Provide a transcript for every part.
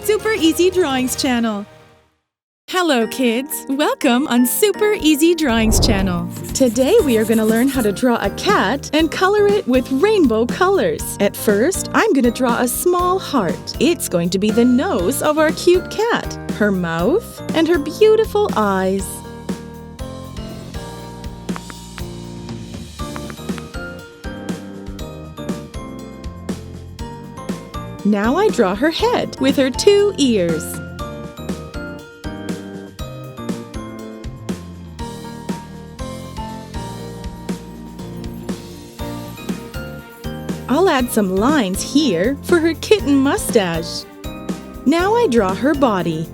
Super Easy Drawings channel. Hello kids, welcome on Super Easy Drawings channel. Today we are going to learn how to draw a cat and color it with rainbow colors. At first, I'm going to draw a small heart. It's going to be the nose of our cute cat, her mouth, and her beautiful eyes. Now I draw her head with her 2 ears. I'll add some lines here for her kitten mustache. Now I draw her body,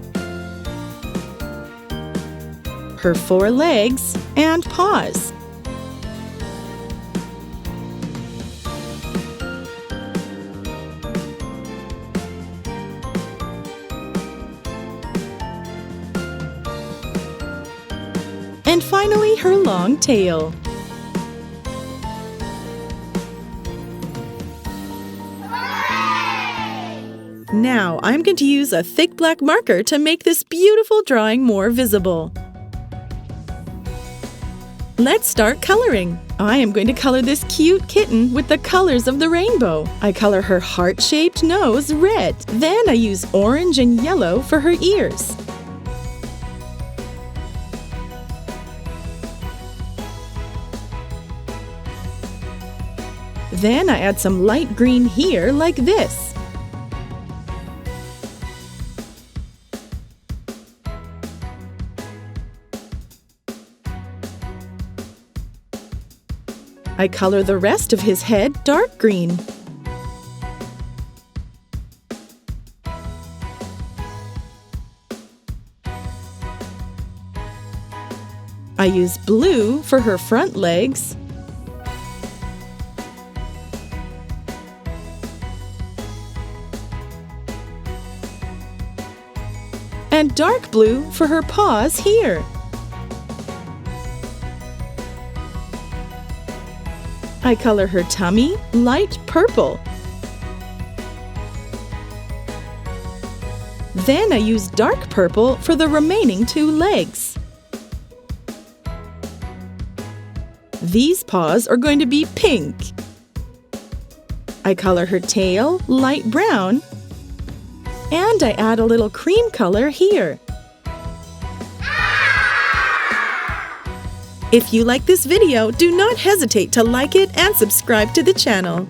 her 4 legs and paws. And finally, her long tail. Now, I'm going to use a thick black marker to make this beautiful drawing more visible. Let's start coloring. I am going to color this cute kitten with the colors of the rainbow. I color her heart-shaped nose red. Then I use orange and yellow for her ears. Then I add some light green here like this. I color the rest of his head dark green. I use blue for her front legs. And dark blue for her paws here. I color her tummy light purple. Then I use dark purple for the remaining 2 legs. These paws are going to be pink. I color her tail light brown. And I add a little cream color here. If you like this video, do not hesitate to like it and subscribe to the channel.